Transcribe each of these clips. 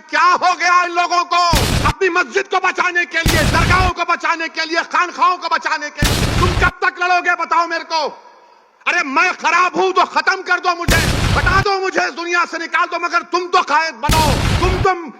क्या हो गया इन लोगों को? अपनी मस्जिद को बचाने के लिए, दरगाहों को बचाने के लिए, खानखाओं को बचाने के लिए तुम कब तक लड़ोगे बताओ मेरे को? अरे मैं खराब हूं तो खत्म कर दो मुझे, हटा दो मुझे, इस दुनिया से निकाल दो, मगर तुम तो कायद बनो, तुम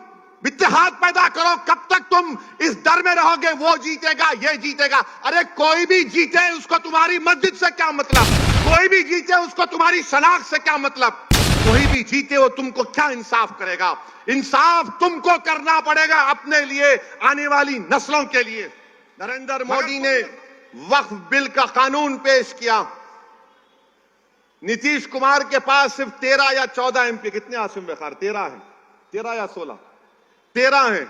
इत्तेहाद पैदा करो। कब तक तुम इस डर में रहोगे वो जीतेगा ये जीतेगा? अरे कोई भी जीते उसको तुम्हारी मस्जिद से क्या मतलब, कोई भी जीते उसको तुम्हारी शनाख्त से क्या मतलब, कोई भी जीते वो तुमको क्या इंसाफ करेगा? इंसाफ तुमको करना पड़ेगा अपने लिए, आने वाली नस्लों के लिए। नरेंद्र मोदी ने वक्फ बिल का कानून पेश किया। नीतीश कुमार के पास सिर्फ 13 या 14 एमपी, कितने आसिम बेकार? 13 है, 13 या 16, 13 हैं।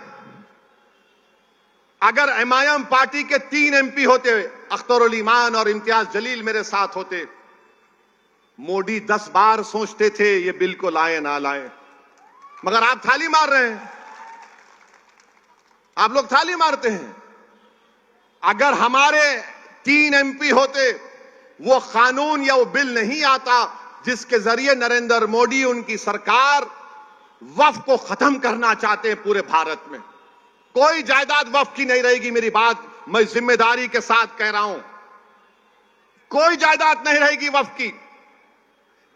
अगर एमआईएम पार्टी के 3 एमपी होते, अख्तरुल ईमान और इम्तियाज जलील मेरे साथ होते, मोदी 10 बार सोचते थे ये बिल को लाए ना लाए, मगर आप थाली मार रहे हैं, आप लोग थाली मारते हैं। अगर हमारे 3 एमपी होते, वो कानून या वो बिल नहीं आता जिसके जरिए नरेंद्र मोदी उनकी सरकार वक्फ को खत्म करना चाहते हैं पूरे भारत में। कोई जायदाद वक्फ की नहीं रहेगी, मेरी बात मैं जिम्मेदारी के साथ कह रहा हूं, कोई जायदाद नहीं रहेगी वक्फ की।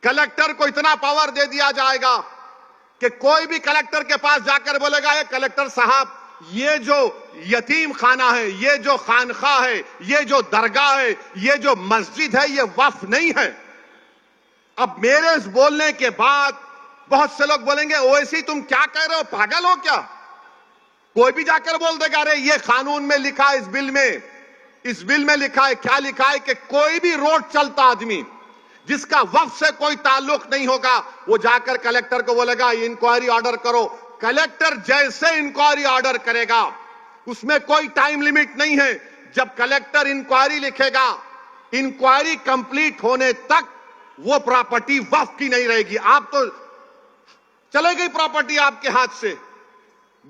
कलेक्टर को इतना पावर दे दिया जाएगा कि कोई भी कलेक्टर के पास जाकर बोलेगा, ये कलेक्टर साहब ये जो यतीम खाना है, ये जो खानखा है, ये जो दरगाह है, ये जो मस्जिद है, ये वक्फ नहीं है। अब मेरे इस बोलने के बाद बहुत से लोग बोलेंगे ओवैसी तुम क्या कह रहे हो, पागल हो क्या? कोई भी जाकर बोल देगा अरे ये कानून में लिखा है, इस बिल में लिखा है, क्या लिखा है कि कोई भी रोड चलता आदमी जिसका वक्फ से कोई ताल्लुक नहीं होगा, वो जाकर कलेक्टर को बोलेगा इंक्वायरी ऑर्डर करो। कलेक्टर जैसे इंक्वायरी ऑर्डर करेगा, उसमें कोई टाइम लिमिट नहीं है। जब कलेक्टर इंक्वायरी लिखेगा, इंक्वायरी कंप्लीट होने तक वो प्रॉपर्टी वक्फ की नहीं रहेगी। आप तो चले गई प्रॉपर्टी आपके हाथ से,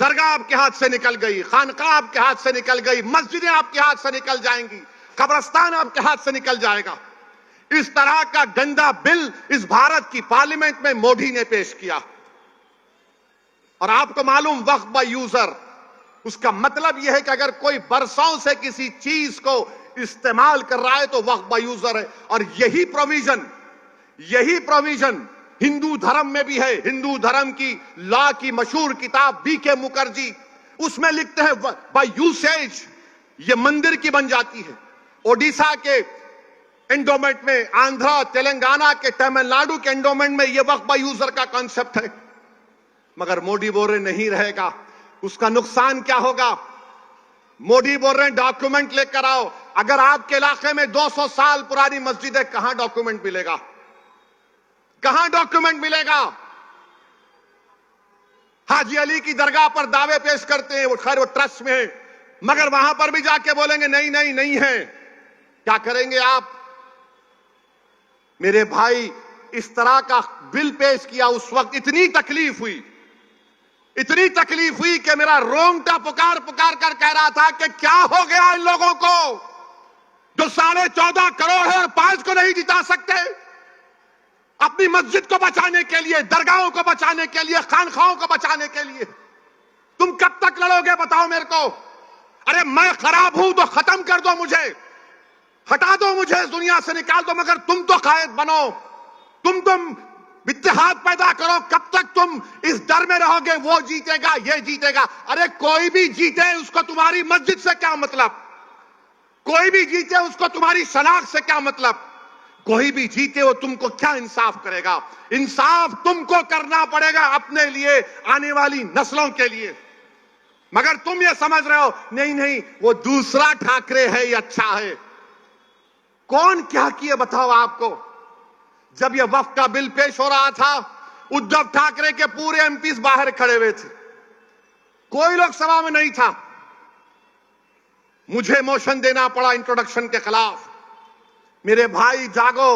दरगाह आपके हाथ से निकल गई, खानका आपके हाथ से निकल गई, मस्जिदें आपके हाथ से निकल जाएंगी, कब्रिस्तान आपके हाथ से निकल जाएगा। इस तरह का गंदा बिल इस भारत की पार्लियामेंट में मोदी ने पेश किया। और आपको मालूम वक्फ बाय यूजर, उसका मतलब यह है कि अगर कोई बरसों से किसी चीज को इस्तेमाल कर रहा है तो वक्फ बाय यूजर है। और यही प्रोविजन हिंदू धर्म में भी है। हिंदू धर्म की लॉ की मशहूर किताब बीके मुखर्जी, उसमें लिखते हैं बाय यूसेज ये मंदिर की बन जाती है। ओडिशा के एंडोमेंट में, आंध्रा, तेलंगाना के, तमिलनाडु के एंडोमेंट में यह वक्फ बाय यूजर का कॉन्सेप्ट है। मगर मोदी बोल रहे नहीं रहेगा, उसका नुकसान क्या होगा? मोदी बोल रहे हैं डॉक्यूमेंट लेकर आओ। अगर आपके इलाके में 200 साल पुरानी मस्जिद है, कहां डॉक्यूमेंट मिलेगा? कहां डॉक्यूमेंट मिलेगा? हाजी अली की दरगाह पर दावे पेश करते हैं, वो खैर वो ट्रस्ट में है, मगर वहां पर भी जाके बोलेंगे नहीं नहीं नहीं है। क्या करेंगे आप? मेरे भाई, इस तरह का बिल पेश किया, उस वक्त इतनी तकलीफ हुई कि मेरा रोंगटा पुकार पुकार कर कह रहा था कि क्या हो गया इन लोगों को जो 14.5 करोड़ है और 5 को नहीं जिता सकते। अपनी मस्जिद को बचाने के लिए, दरगाहों को बचाने के लिए, खानखाओं को बचाने के लिए तुम कब तक लड़ोगे बताओ मेरे को? अरे मैं खराब हूं तो खत्म कर दो मुझे, हटा दो मुझे, इस दुनिया से निकाल दो, मगर तुम तो कायद बनो, तुम इत्तेहाद पैदा करो। कब तक तुम इस डर में रहोगे वो जीतेगा ये जीतेगा? अरे कोई भी जीते उसको तुम्हारी मस्जिद से क्या मतलब, कोई भी जीते उसको तुम्हारी शनाख्त से क्या मतलब, कोई भी जीते वो तुमको क्या इंसाफ करेगा? इंसाफ तुमको करना पड़ेगा अपने लिए, आने वाली नस्लों के लिए। मगर तुम ये समझ रहे हो नहीं नहीं वो दूसरा ठाकरे है ये अच्छा है। कौन क्या किए बताओ आपको? जब यह वक्फ का बिल पेश हो रहा था, उद्धव ठाकरे के पूरे एमपीज बाहर खड़े हुए थे, कोई लोकसभा में नहीं था। मुझे मोशन देना पड़ा इंट्रोडक्शन के खिलाफ। मेरे भाई जागो,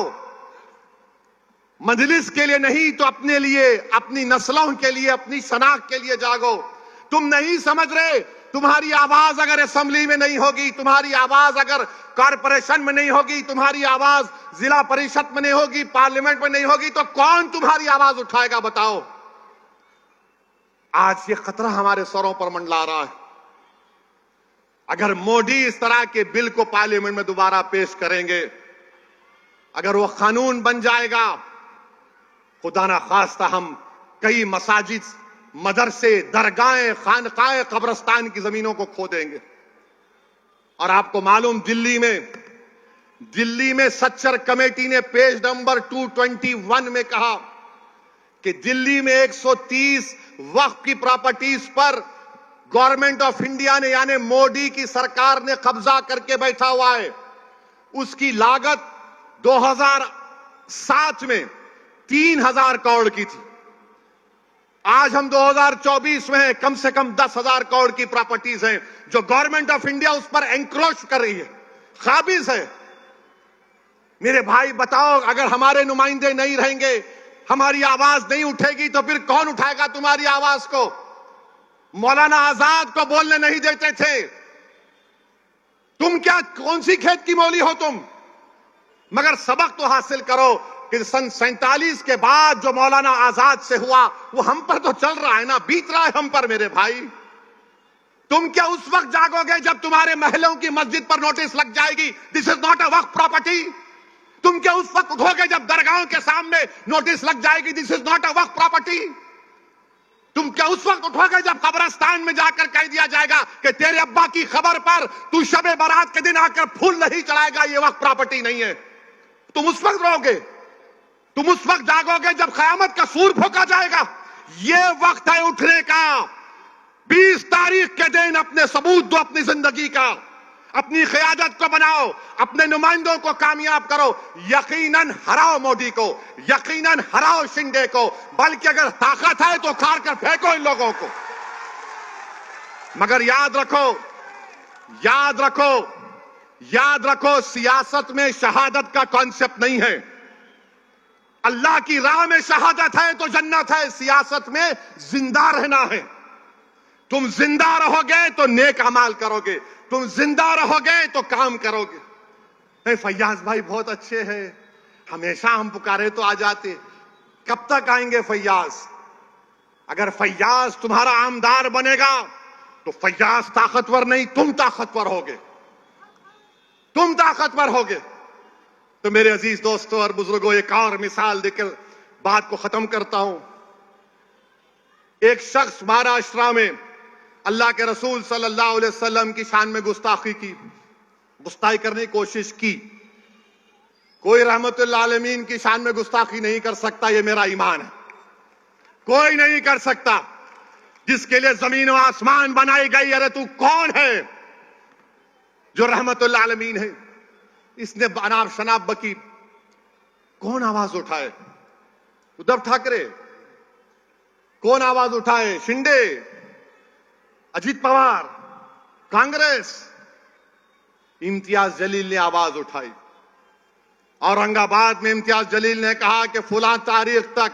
मजलिस के लिए नहीं तो अपने लिए, अपनी नस्लों के लिए, अपनी शनाख्त के लिए जागो। तुम नहीं समझ रहे, तुम्हारी आवाज अगर असेंबली में नहीं होगी, तुम्हारी आवाज अगर कॉर्पोरेशन में नहीं होगी, तुम्हारी आवाज जिला परिषद में नहीं होगी, पार्लियामेंट में नहीं होगी, तो कौन तुम्हारी आवाज उठाएगा बताओ? आज ये खतरा हमारे सरों पर मंडला रहा है। अगर मोदी इस तरह के बिल को पार्लियामेंट में दोबारा पेश करेंगे, अगर वो कानून बन जाएगा, खुदा ना खास्ता हम कई मसाजिद, मदरसे, दरगाहें, खानकाएं, कब्रिस्तान की जमीनों को खो देंगे। और आपको मालूम, दिल्ली में सच्चर कमेटी ने पेज नंबर 221 में कहा कि दिल्ली में 130 वक्फ की प्रॉपर्टीज पर गवर्नमेंट ऑफ इंडिया ने, यानी मोदी की सरकार ने कब्जा करके बैठा हुआ है। उसकी लागत 2007 में 3000 करोड़ की थी। आज हम 2024 में हैं, कम से कम 10,000 करोड़ की प्रॉपर्टीज हैं जो गवर्नमेंट ऑफ इंडिया उस पर एंक्रोच कर रही है, काबिज है। मेरे भाई बताओ, अगर हमारे नुमाइंदे नहीं रहेंगे, हमारी आवाज नहीं उठेगी, तो फिर कौन उठाएगा तुम्हारी आवाज को? मौलाना आजाद को बोलने नहीं देते थे। तुम क्या, कौन सी खेत की मौली हो तुम? मगर सबक तो हासिल करो कि सन 47 के बाद जो मौलाना आजाद से हुआ वो हम पर तो चल रहा है ना, बीत रहा है हम पर। मेरे भाई, तुम क्या उस वक्त जागोगे जब तुम्हारे महलों की मस्जिद पर नोटिस लग जाएगी, this is not a Waqf property? तुम क्या उस वक्त उठोगे जब दरगाहों के सामने नोटिस लग जाएगी, this is not a Waqf property? तुम क्या उस वक्त उठोगे जब कब्रिस्तान में जाकर कह दिया जाएगा कि तेरे अब्बा की खबर पर तू शबे बारात के दिन आकर फूल नहीं चढ़ाएगा, ये वक्फ प्रॉपर्टी नहीं है? तुम उस वक्त रहोगे, तुम उस वक्त जागोगे जब कयामत का सूर फूंका जाएगा। ये वक्त है उठने का। 20 तारीख के दिन अपने सबूत दो, अपनी जिंदगी का, अपनी क़यादत को बनाओ, अपने नुमाइंदों को कामयाब करो। यकीनन हराओ मोदी को, यकीनन हराओ शिंदे को, बल्कि अगर ताकत है तो उखाड़ कर फेंको इन लोगों को। मगर याद रखो, याद रखो, याद रखो, सियासत में शहादत का कॉन्सेप्ट नहीं है। अल्लाह की राह में शहादत है तो जन्नत है, सियासत में जिंदा रहना है। तुम जिंदा रहोगे तो नेक अमाल करोगे, तुम जिंदा रहोगे तो काम करोगे। फैयाज भाई बहुत अच्छे हैं, हमेशा हम पुकारे तो आ जाते। कब तक आएंगे फैयाज? अगर फैयाज तुम्हारा आमदार बनेगा तो फैयाज ताकतवर नहीं, तुम ताकतवर होगे, तुम ताकतवर होगे। तो मेरे अजीज दोस्तों और बुजुर्गों, एक और मिसाल देकर बात को खत्म करता हूं। एक शख्स महाराष्ट्र में अल्लाह के रसूल सल्लल्लाहु अलैहि वसल्लम की शान में गुस्ताखी करने की कोशिश की। कोई रहमतुल आलमीन की शान में गुस्ताखी नहीं कर सकता, यह मेरा ईमान है। कोई नहीं कर सकता। जिसके लिए जमीन और आसमान बनाई गई, अरे तू कौन है जो रहमतुल आलमीन है? इसने अनाप शनाप बकी, कौन आवाज उठाए? उद्धव ठाकरे? कौन आवाज उठाए? शिंदे, अजीत पवार, कांग्रेस? इम्तियाज जलील ने आवाज उठाई। औरंगाबाद में इम्तियाज जलील ने कहा कि फुला तारीख तक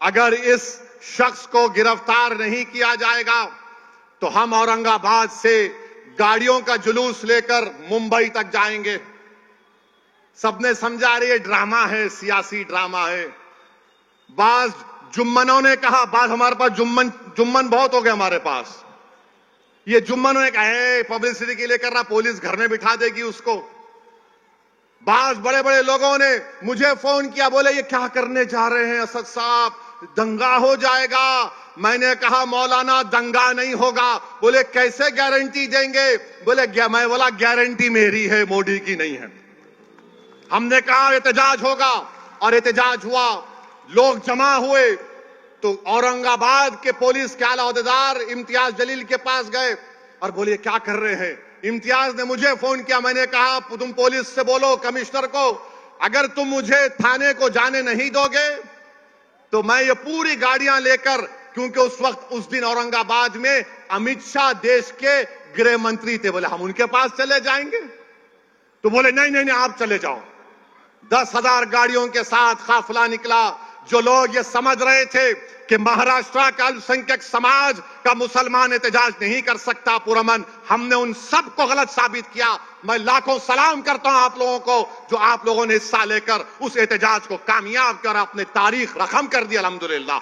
अगर इस शख्स को गिरफ्तार नहीं किया जाएगा तो हम औरंगाबाद से गाड़ियों का जुलूस लेकर मुंबई तक जाएंगे। सबने समझा रही है ड्रामा है, सियासी ड्रामा है। बाज जुम्मनों ने कहा, बाज हमारे पास जुम्मन बहुत हो गए हमारे पास। ये जुम्मनों ने कहा पब्लिसिटी के लिए कर रहा, पुलिस घर में बिठा देगी उसको। बाज बड़े बड़े लोगों ने मुझे फोन किया, बोले ये क्या करने जा रहे हैं असद साहब, दंगा हो जाएगा। मैंने कहा मौलाना दंगा नहीं होगा। बोले कैसे गारंटी देंगे? मैं बोला गारंटी मेरी है, मोदी की नहीं है। हमने कहा एहतजाज होगा और एहतजाज हुआ, लोग जमा हुए। तो औरंगाबाद के पुलिस के आला अहदेदार इम्तियाज जलील के पास गए और बोले क्या कर रहे हैं? इम्तियाज ने मुझे फोन किया। मैंने कहा तुम पुलिस से बोलो, कमिश्नर को, अगर तुम मुझे थाने को जाने नहीं दोगे तो मैं ये पूरी गाड़ियां लेकर, क्योंकि उस दिन औरंगाबाद में अमित शाह देश के गृह मंत्री थे, बोले हम उनके पास चले जाएंगे। तो बोले नहीं नहीं नहीं, आप चले जाओ। 10,000 गाड़ियों के साथ काफिला निकला। जो लोग ये समझ रहे थे कि महाराष्ट्र का अल्पसंख्यक समाज का मुसलमान एहतजाज नहीं कर सकता पुरअमन, हमने उन सबको गलत साबित किया। मैं लाखों सलाम करता हूं आप लोगों को जो आप लोगों ने हिस्सा लेकर उस एहतजाज को कामयाब कर अपने तारीख रकम कर दी, अल्हम्दुलिल्लाह।